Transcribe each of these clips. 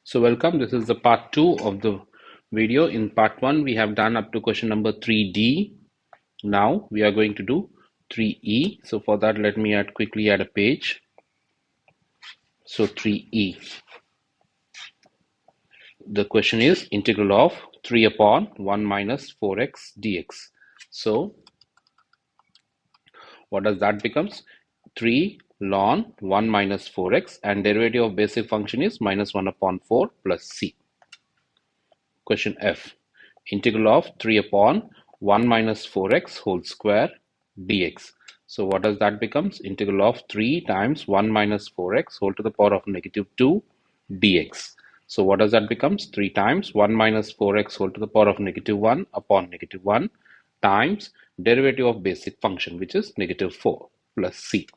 So welcome, this is the part 2 of the video. In part 1 we have done up to question number 3D. Now we are going to do 3E. So for that let me quickly add a page. So 3E. The question is integral of 3 upon 1 minus 4x dx. So what does that becomes? 3 ln 1 minus 4x and derivative of basic function is minus 1 upon 4 plus c. Question F. Integral of 3 upon 1 minus 4x whole square dx. So what does that becomes? Integral of 3 times 1 minus 4x whole to the power of negative 2 dx. So what does that becomes? 3 times 1 minus 4x whole to the power of negative 1 upon negative 1 times derivative of basic function, which is negative 4 plus c.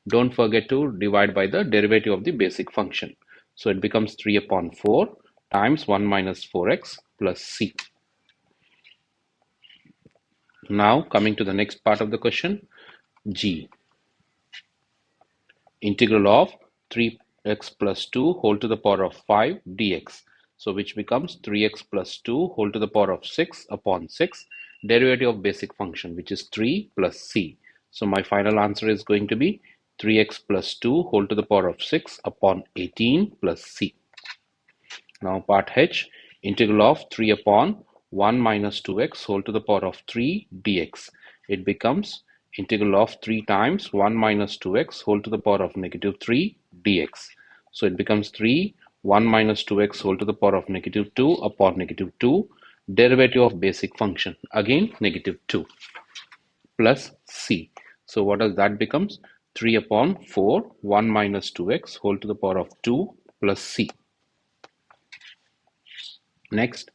Don't forget to divide by the derivative of the basic function. So it becomes 3 upon 4 times 1 minus 4x plus c. Now coming to the next part of the question, G. Integral of 3x plus 2 whole to the power of 5 dx. So which becomes 3x plus 2 whole to the power of 6 upon 6 derivative of basic function, which is 3 plus c. So my final answer is going to be 3x plus 2 whole to the power of 6 upon 18 plus c. Now part H, integral of 3 upon 1 minus 2x whole to the power of 3 dx. It becomes integral of 3 times 1 minus 2x whole to the power of negative 3 dx. So it becomes 3 1 minus 2x whole to the power of negative 2 upon negative 2 derivative of basic function, again negative 2 plus c. So what does that becomes? 3 upon 4 1 minus 2x whole to the power of 2 plus c. Next,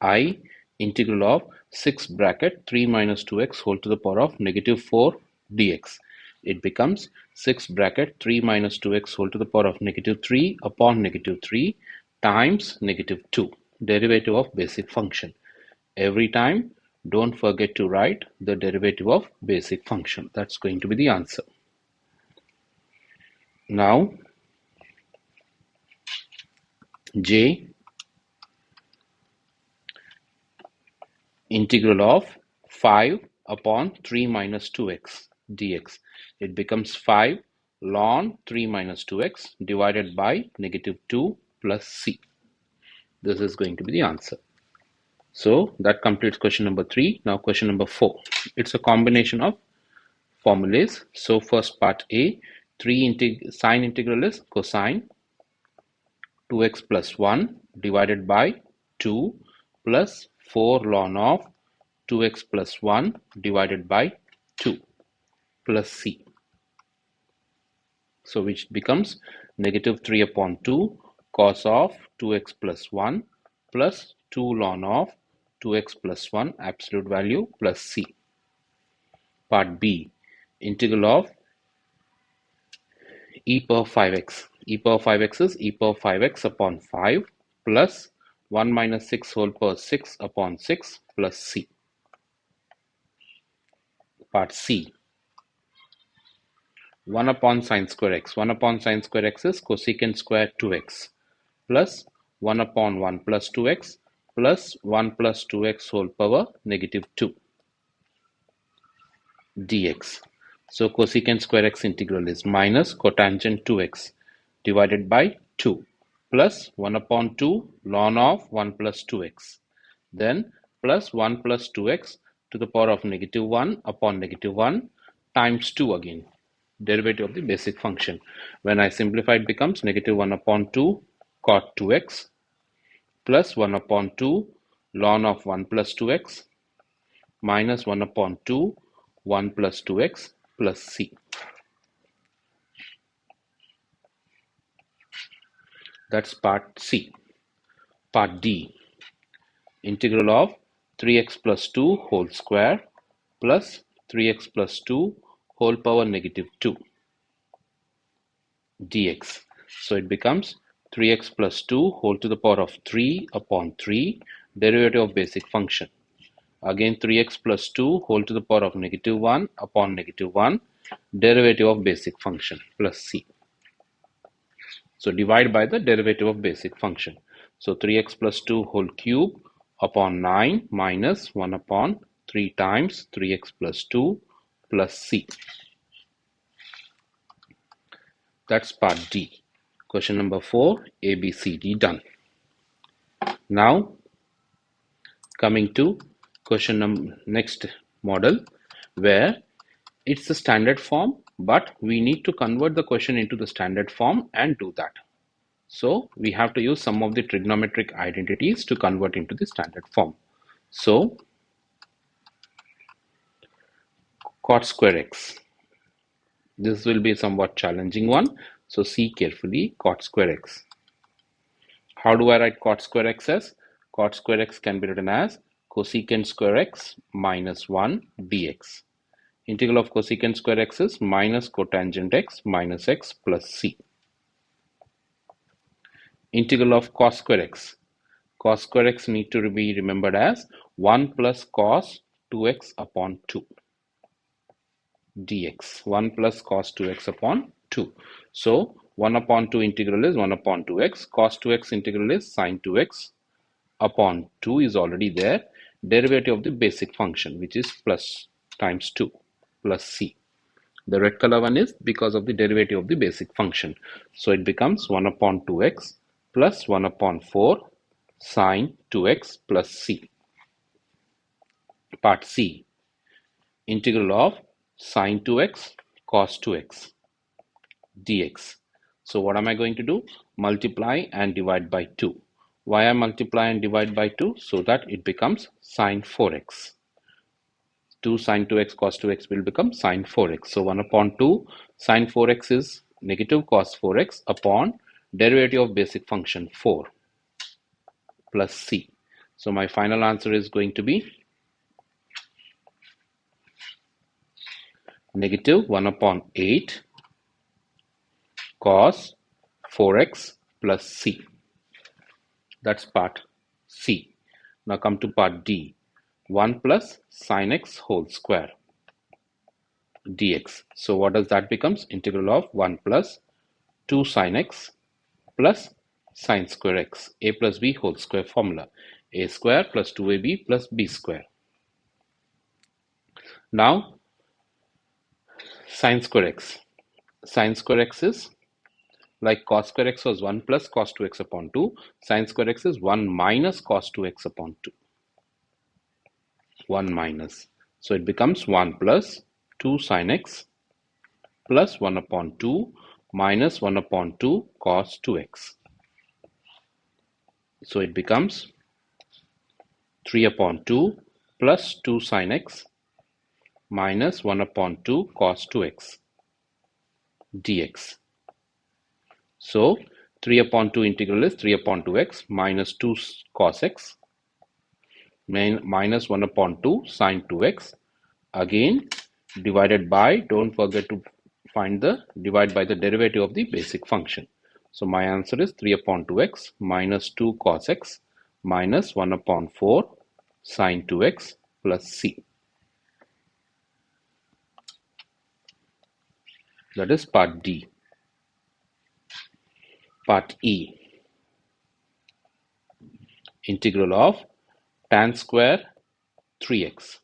I, integral of 6 bracket 3 minus 2x whole to the power of negative 4 dx. It becomes 6 bracket 3 minus 2x whole to the power of negative 3 upon negative 3 times negative 2, derivative of basic function. Every time, don't forget to write the derivative of basic function. That's going to be the answer. Now, J, integral of 5 upon 3 minus 2x dx. It becomes 5 ln 3 minus 2x divided by negative 2 plus c. This is going to be the answer. So that completes question number 3. Now question number 4. It's a combination of formulas. So first part A, sine integral is cosine 2x plus 1 divided by 2 plus 4 ln of 2x plus 1 divided by 2 plus c. So which becomes negative 3 upon 2 cos of 2x plus 1 plus 2 ln of 2x plus 1 absolute value plus c. Part B, integral of e power 5x. E power 5x is e power 5x upon 5 plus 1 minus 6 whole power 6 upon 6 plus c. Part C, 1 upon sine square x. 1 upon sine square x is cosecant square 2x plus 1 upon 1 plus 2x plus 1 plus 2x whole power negative 2 dx. So cosecant square x integral is minus cotangent 2x divided by 2 plus 1 upon 2 ln of 1 plus 2x, then plus 1 plus 2x to the power of negative 1 upon negative 1 times 2 again, derivative of the basic function. When I simplify, it becomes negative 1 upon 2 cot 2x plus 1 upon 2 ln of 1 plus 2x minus 1 upon 2 1 plus 2x plus c. That's part C. Part D, integral of 3x plus 2 whole square plus 3x plus 2 whole power negative 2 dx. So it becomes 3x plus 2 whole to the power of 3 upon 3 derivative of basic function. Again 3x plus 2 whole to the power of negative 1 upon negative 1 derivative of basic function plus c. So divide by the derivative of basic function. So 3x plus 2 whole cube upon 9 minus 1 upon 3 times 3x plus 2 plus c. That's part D. Question number 4, A, B, C, D done. Now coming to next model, where it's the standard form, but we need to convert the question into the standard form and do that. So we have to use some of the trigonometric identities to convert into the standard form. So cot square x. This will be a somewhat challenging one. So see carefully, cot square x. How do I write cot square x as? Cot square x can be written as cosecant square x minus 1 dx. Integral of cosecant square x is minus cotangent x minus x plus c. Integral of cos square x. Cos square x need to be remembered as 1 plus cos 2x upon 2 dx. 1 plus cos 2x upon 2. So 1 upon 2 integral is 1 upon 2x. Cos 2x integral is sin 2x upon 2 is already there. Derivative of the basic function, which is plus times 2 plus c. The red color one is because of the derivative of the basic function. So it becomes 1 upon 2x plus 1 upon 4 sine 2x plus c. Part C. Integral of sine 2x cos 2x dx. So what am I going to do? Multiply and divide by 2. Why I multiply and divide by 2? So that it becomes sine 4x. 2 sine 2x cos 2x will become sine 4x. So 1 upon 2 sine 4x is negative cos 4x upon derivative of basic function 4 plus c. So my final answer is going to be negative 1 upon 8 cos 4x plus c. That's part C. Now come to part D. 1 plus sin x whole square dx. So what does that becomes? Integral of 1 plus 2 sin x plus sin square x. A plus b whole square formula. A square plus 2ab plus b square. Now sin square x. Sin square x is like cos square x was 1 plus cos 2x upon 2. Sin square x is 1 minus cos 2x upon 2. 1 minus. So it becomes 1 plus 2 sin x plus 1 upon 2 minus 1 upon 2 cos 2x. So it becomes 3 upon 2 plus 2 sin x minus 1 upon 2 cos 2x dx. So 3 upon 2 integral is 3 upon 2x minus 2 cos x minus 1 upon 2 sin 2x, again divided by, don't forget to divide by the derivative of the basic function. So my answer is 3 upon 2x minus 2 cos x minus 1 upon 4 sin 2x plus c. That is part D. Part E. Integral of tan square 3x.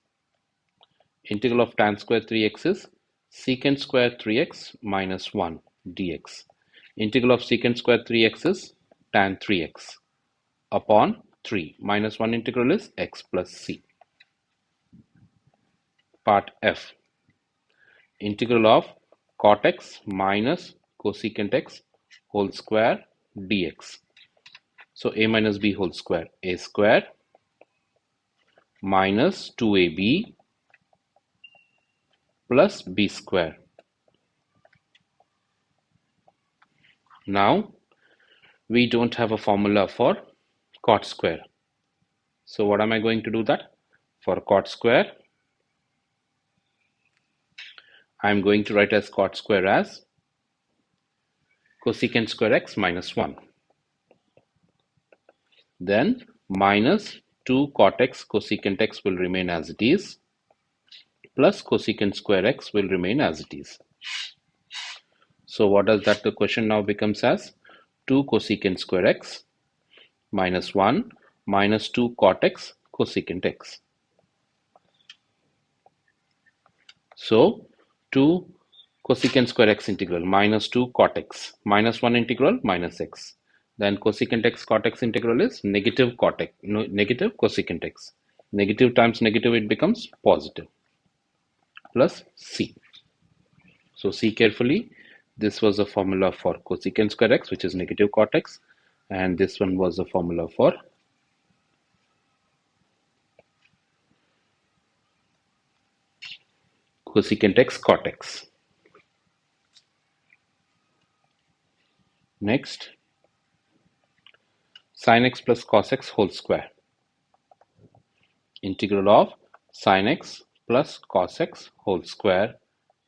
Integral of tan square 3x is secant square 3x minus 1 dx. Integral of secant square 3x is tan 3x upon 3. Minus 1 integral is x plus c. Part F. Integral of cot x minus cosecant x whole square dx. So a minus b whole square. A square minus 2ab plus b square. Now we don't have a formula for cot square. So what am I going to do that? For cot square, I am going to write as cot square as cosecant square x minus 1. Then minus 2 cot x cosecant x will remain as it is, plus cosecant square x will remain as it is. So what does that the question now becomes as? 2 cosecant square x minus 1 minus 2 cot x cosecant x. So 2 cosecant square x integral minus 2 cot x minus 1 integral minus x. Then cosecant x cot x integral is negative cot x, no, negative cosecant x. Negative times negative, it becomes positive, plus c. So see carefully, this was a formula for cosecant square x, which is negative cot x, and this one was a formula for cosecant x cot x. Next, sin x plus cos x whole square. Integral of sin x plus cos x whole square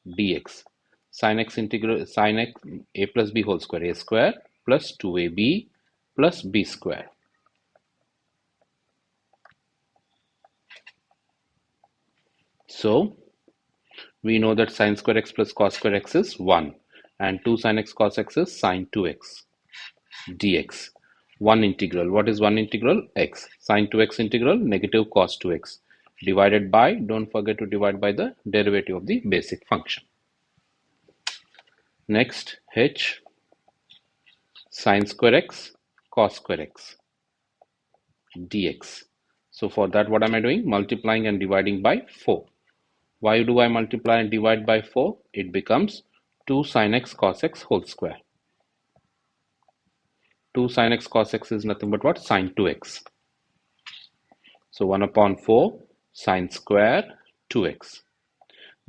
dx. Sin x integral sin x a plus b whole square, a square plus 2ab plus b square. So we know that sin square x plus cos square x is 1 and 2 sin x cos x is sin 2x dx. One integral. What is one integral? X. Sin 2x integral negative cos 2x divided by, don't forget to divide by the derivative of the basic function. Next, h sin square x cos square x dx. So for that, what am I doing? Multiplying and dividing by 4. Why do I multiply and divide by 4? It becomes 2 sin x cos x whole square. 2 sin x cos x is nothing but what? Sin 2x. So 1 upon 4 sin square 2x.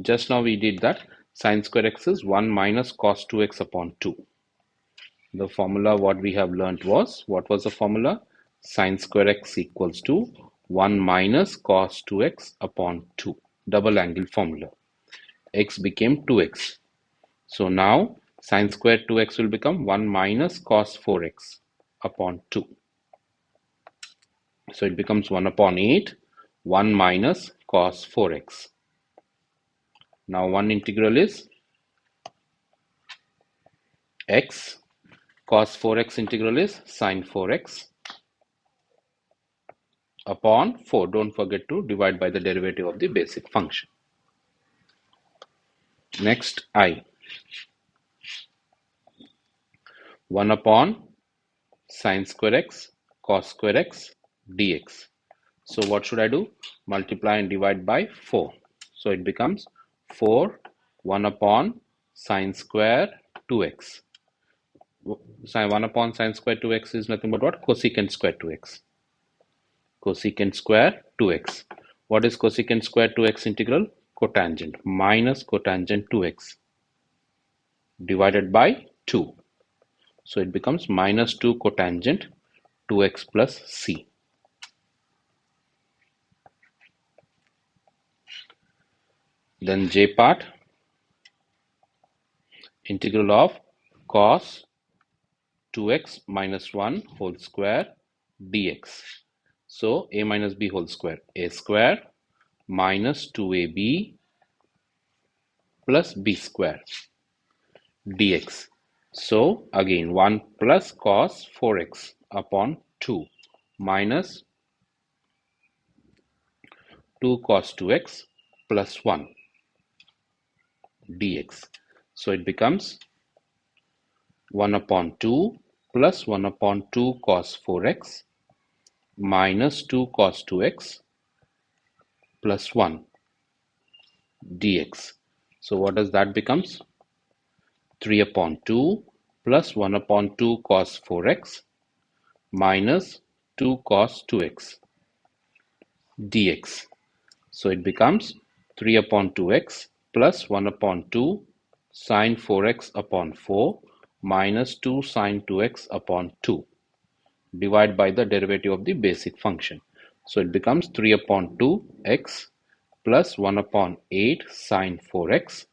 Just now we did that. Sin square x is 1 minus cos 2x upon 2. The formula what we have learnt was, what was the formula? Sin square x equals to 1 minus cos 2x upon 2. Double angle formula. X became 2x. So now sin square 2x will become 1 minus cos 4x upon 2. So it becomes 1 upon 8, 1 minus cos 4x. Now one integral is x, cos 4x integral is sin 4x upon 4. Don't forget to divide by the derivative of the basic function. Next, I. 1 upon sin square x cos square x dx. So what should I do? Multiply and divide by 4. So it becomes 4 1 upon sin square 2x. 1 upon sin square 2x is nothing but what? Cosecant square 2x. Cosecant square 2x. What is cosecant square 2x integral? Cotangent minus cotangent 2x divided by 2. So it becomes minus 2 cotangent 2x plus c. Then j part, integral of cos 2x minus 1 whole square dx. So a minus b whole square, a square minus 2ab plus b square dx. So again 1 plus cos 4x upon 2 minus 2 cos 2x plus 1 dx. So it becomes 1 upon 2 plus 1 upon 2 cos 4x minus 2 cos 2x plus 1 dx. So what does that becomes? 3 upon 2 plus 1 upon 2 cos 4x minus 2 cos 2x dx. So it becomes 3 upon 2x plus 1 upon 2 sin 4x upon 4 minus 2 sin 2x upon 2. Divide by the derivative of the basic function. So it becomes 3 upon 2x plus 1 upon 8 sin 4x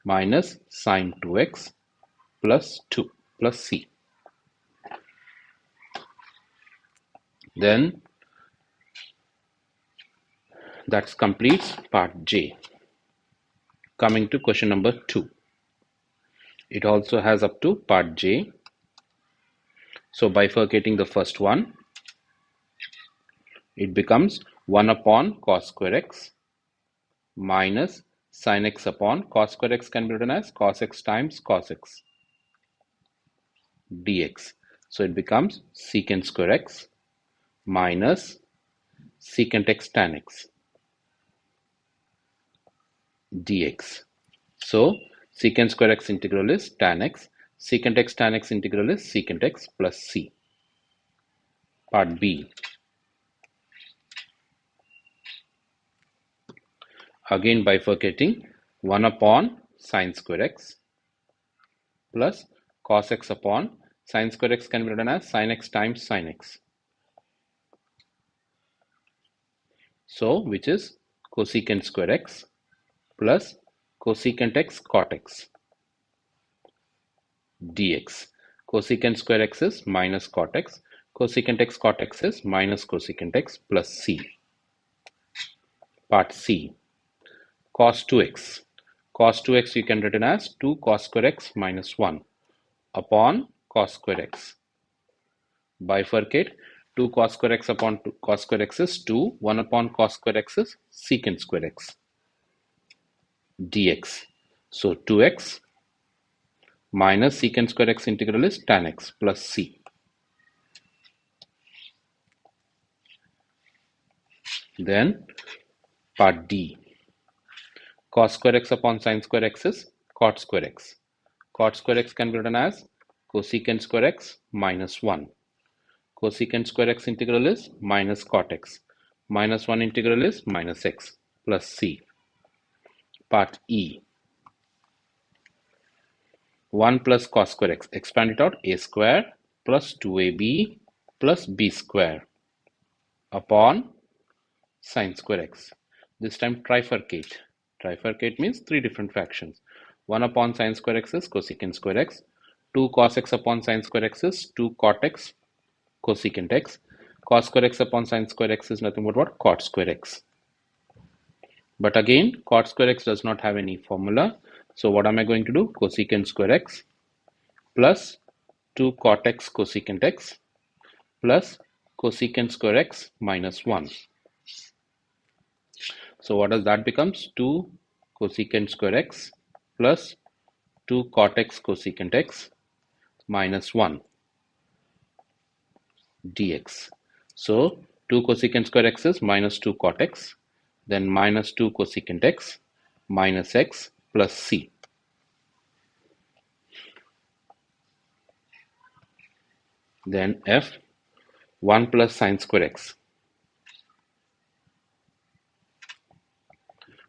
minus sin 2x plus 2 plus c. Then that completes part J. Coming to question number 2. It also has up to part J. So bifurcating the first one, it becomes 1 upon cos square x minus sin x upon cos square x can be written as cos x times cos x dx. So it becomes secant square x minus secant x tan x dx. So secant square x integral is tan x, secant x tan x integral is secant x plus c. Part B. Again bifurcating 1 upon sin square x plus cos x upon sin square x can be written as sin x times sin x. So which is cosecant square x plus cosecant x cot x dx. Cosecant square x is minus cot x, cosecant x cot x is minus cosecant x plus c. Part C. Cos 2x. Cos 2x you can written as 2 cos square x minus 1 upon cos square x. Bifurcate 2 cos square x upon 2 cos square x is 2, 1 upon cos square x is secant square x dx. So 2x minus secant square x integral is tan x plus c. Then part D. Cos square x upon sin square x is cot square x. Cot square x can be written as cosecant square x minus 1. Cosecant square x integral is minus cot x. Minus 1 integral is minus x plus c. Part E. 1 plus cos square x. Expand it out. A square plus 2ab plus b square upon sin square x. This time trifurcate. Trifurcate means 3 different fractions. 1 upon sin square x is cosecant square x. 2 cos x upon sin square x is 2 cot x cosecant x. Cos square x upon sin square x is nothing but what? Cot square x. But again, cot square x does not have any formula. So what am I going to do? Cosecant square x plus 2 cot x cosecant x plus cosecant square x minus 1. So what does that becomes? 2 cosecant square x plus 2 cot x cosecant x minus 1 dx. So 2 cosecant square x is minus 2 cot x, then minus 2 cosecant x minus x plus c. Then f 1 plus sin square x.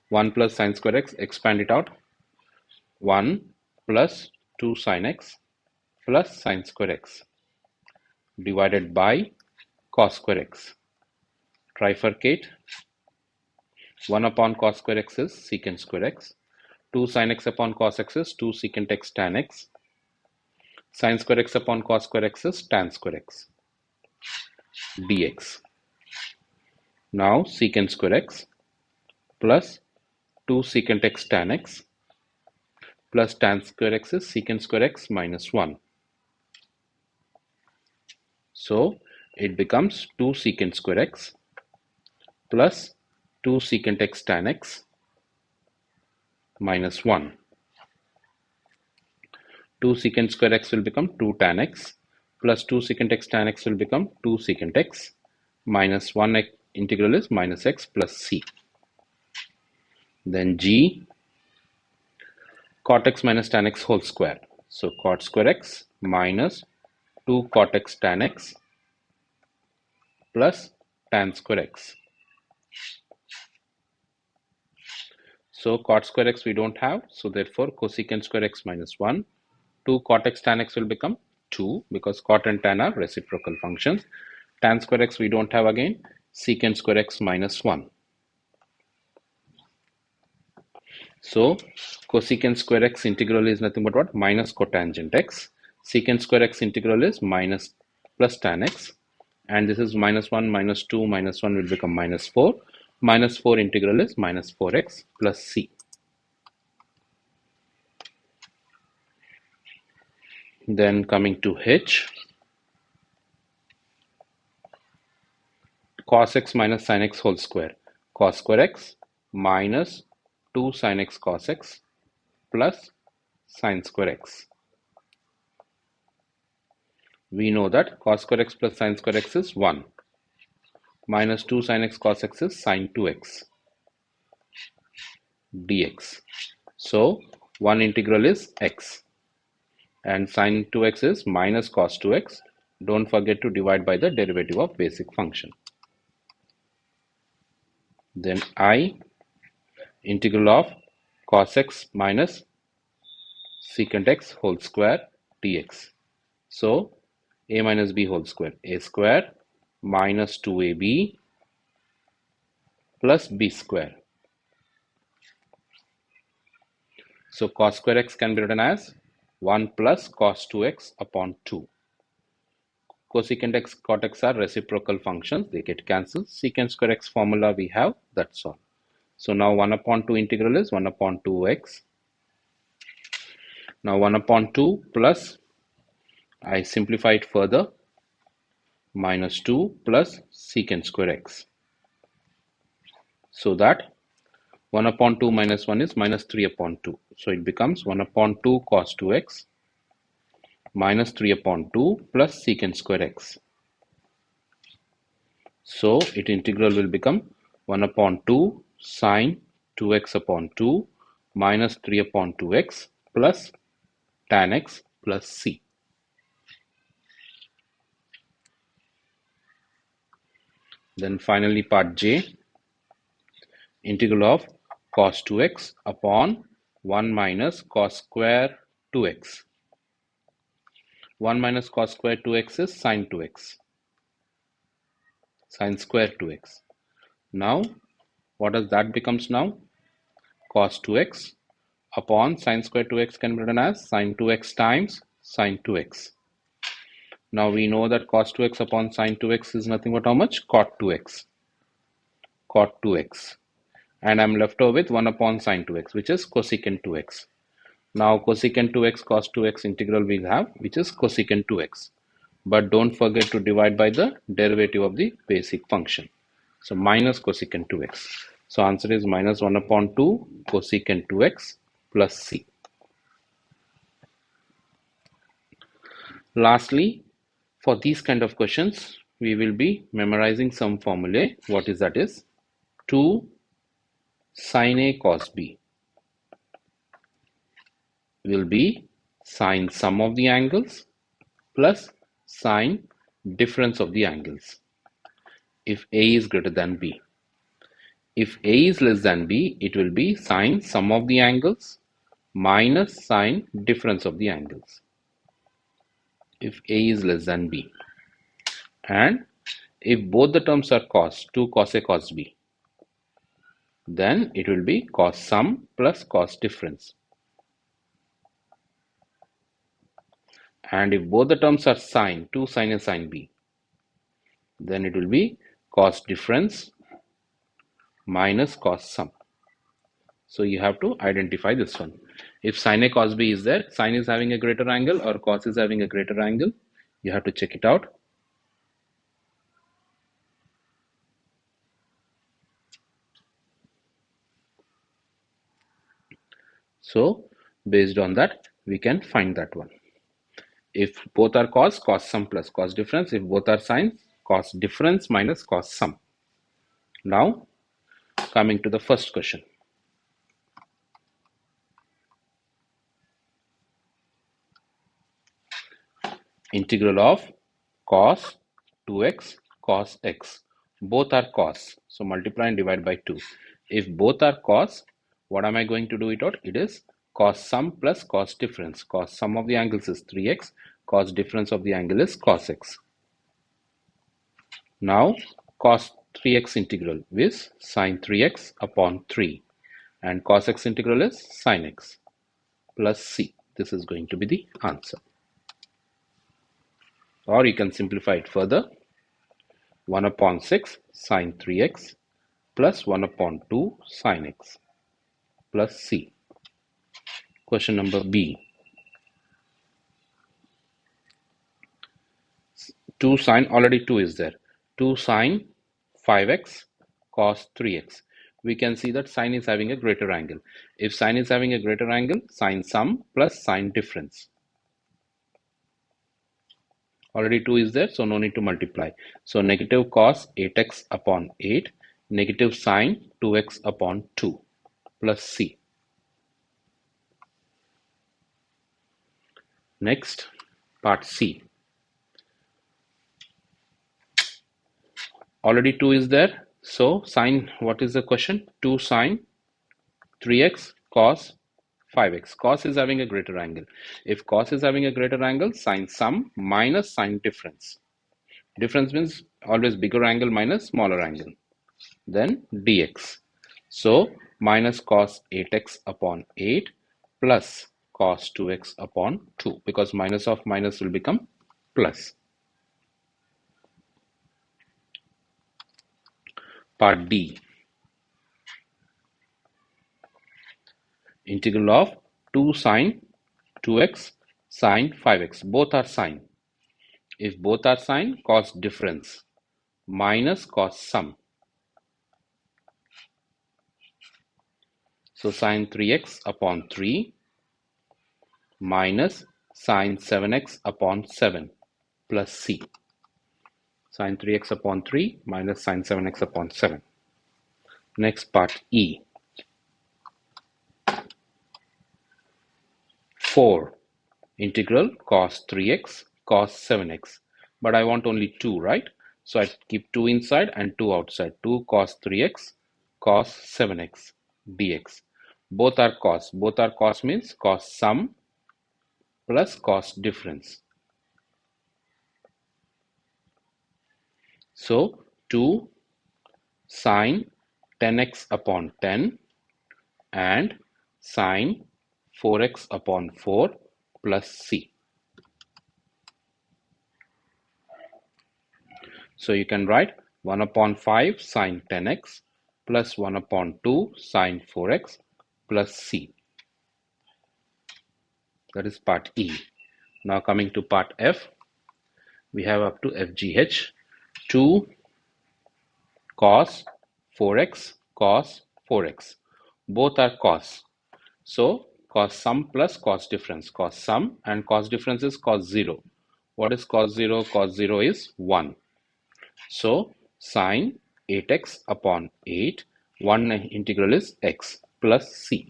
1 plus sin square x, expand it out. 1 plus 2 sin x plus sin square x divided by cos square x. Trifurcate. 1 upon cos square x is secant square x. 2 sin x upon cos x is 2 secant x tan x. Sin square x upon cos square x is tan square x dx. Now secant square x plus 2 secant x tan x plus tan square x is secant square x minus 1. So it becomes 2 secant square x plus 2 secant x tan x minus 1. 2 secant square x will become 2 tan x plus 2 secant x tan x will become 2 secant x minus 1 integral is minus x plus c. Then g cot x minus tan x whole square. So cot square x minus 2 cot x tan x plus tan square x. So cot square x we don't have, so therefore cosecant square x minus 1. 2 cot x tan x will become 2 because cot and tan are reciprocal functions. Tan square x we don't have again, secant square x minus 1. So cosecant square x integral is nothing but what? Minus cotangent x. Secant square x integral is minus plus tan x. And this is minus 1, minus 2, minus 1 will become minus 4. Minus 4 integral is minus 4x plus c. Then coming to h, cos x minus sin x whole square. Cos square x minus 2 sin x cos x plus sin square x. We know that cos square x plus sin square x is 1. Minus 2 sin x cos x is sin 2x dx. So one integral is x and sin 2x is minus cos 2x. Don't forget to divide by the derivative of basic function. Then I integral of cos x minus secant x whole square dx. So a minus b whole square, a square minus 2ab plus b square. So cos square x can be written as 1 plus cos 2x upon 2. Cosecant x, cot x are reciprocal functions. They get cancelled. Secant square x formula we have. That's all. So now 1 upon 2 integral is 1 upon 2x. Now 1 upon 2 plus, I simplify it further, minus 2 plus secant square x. So that 1 upon 2 minus 1 is minus 3 upon 2. So it becomes 1 upon 2 cos 2x minus 3 upon 2 plus secant square x. So its integral will become 1 upon 2 sine 2x upon 2 minus 3 upon 2x plus tan x plus c. Then finally part J, integral of cos 2x upon 1 minus cos square 2x. 1 minus cos square 2x is sin 2x, sin square 2x. Now what does that becomes now? Cos 2x upon sin square 2x can be written as sin 2x times sin 2x. Now we know that cos 2x upon sin 2x is nothing but how much? Cot 2x. Cot 2x. And I'm left over with 1 upon sin 2x, which is cosecant 2x. Now cosecant 2x cos 2x integral we'll have, which is cosecant 2x. But don't forget to divide by the derivative of the basic function. So minus cosecant 2x. So answer is minus 1 upon 2 cosecant 2x plus c. Lastly, for these kind of questions, we will be memorizing some formulae. What is that is 2 sin A cos B will be sine sum of the angles plus sine difference of the angles if A is greater than B. If A is less than B, it will be sine sum of the angles minus sine difference of the angles if A is less than B. And if both the terms are cos, 2 cos A cos B, then it will be cos sum plus cos difference. And if both the terms are sine, 2 sin A sin B, then it will be cos difference minus cos sum. So you have to identify this one. If sin A cos B is there, sine is having a greater angle or cos is having a greater angle, you have to check it out. So based on that, we can find that one. If both are cos, cos sum plus cos difference. If both are sine, cos difference minus cos sum. Now coming to the first question. Integral of cos 2x cos x. Both are cos. So multiply and divide by 2. If both are cos, what am I going to do it out? It is cos sum plus cos difference. Cos sum of the angles is 3x. Cos difference of the angle is cos x. Now cos 3x integral is sin 3x upon 3. And cos x integral is sin x plus c. This is going to be the answer. Or you can simplify it further. 1 upon 6 sin 3x plus 1 upon 2 sin x plus c. Question number B. 2 sine, already 2 is there. 2 sine 5x cos 3x. We can see that sine is having a greater angle. If sine is having a greater angle, sine sum plus sine difference. Already 2 is there, so no need to multiply. So negative cos 8x upon 8, negative sine 2x upon 2 plus c. Next, part C. Already 2 is there. So sine, what is the question? 2 sine 3x cos 5x. Cos is having a greater angle. If cos is having a greater angle, sine sum minus sine difference. Difference means always bigger angle minus smaller angle. Then dx. So minus cos 8x upon 8 plus cos 2x upon 2, because minus of minus will become plus. Part D. Integral of 2 sine 2x sine 5x. Both are sine. If both are sine, cos difference minus cos sum. So sine 3x upon 3 minus sine 7x upon 7 plus c. Sine 3x upon 3 minus sine 7x upon 7. Next part E. 4. Integral cos 3x cos 7x. But I want only 2, right? So I keep 2 inside and 2 outside. 2 cos 3x cos 7x dx. Both are cos. Both are cos means cos sum plus cos difference. So 2 sine 10x upon 10 and sine 4x upon 4 plus c. So you can write 1 upon 5 sine 10x plus 1 upon 2 sine 4x plus c. That is part E. Now coming to part F, we have up to FGH. 2 cos 4x cos 4x. Both are cos. So cos sum plus cos difference. Cos sum and cos difference is cos 0. What is cos 0? Cos 0 is 1. So sine 8x upon 8, one integral is x plus c,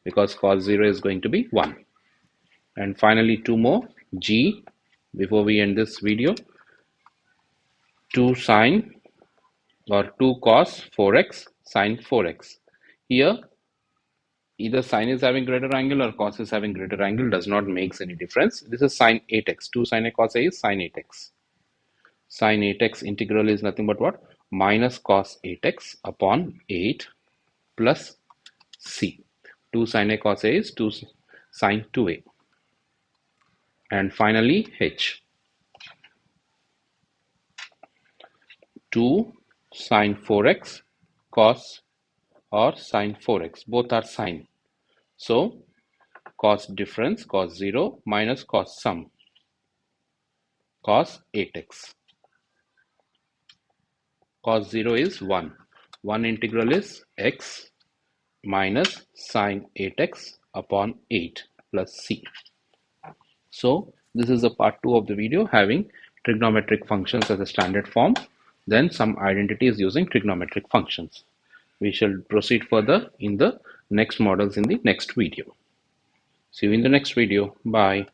because cos 0 is going to be 1. And finally 2 more, G, before we end this video. 2 sine or 2 cos 4x sine 4x. Here either sine is having greater angle or cos is having greater angle, does not make any difference. This is sine 8x. 2 sine a cos a is sine 8x. Sine 8x integral is nothing but what? Minus cos 8x upon 8 plus c. 2 sine a cos a is 2 sine 2a. And finally h. 2 sine 4x cos or sine 4x. Both are sine. So cos difference, cos 0 minus cos sum, cos 8x. Cos 0 is 1. 1 integral is x minus sine 8x upon 8 plus c. So this is the part 2 of the video, having trigonometric functions as a standard form, then some identities using trigonometric functions. We shall proceed further in the next models in the next video. See you in the next video. Bye.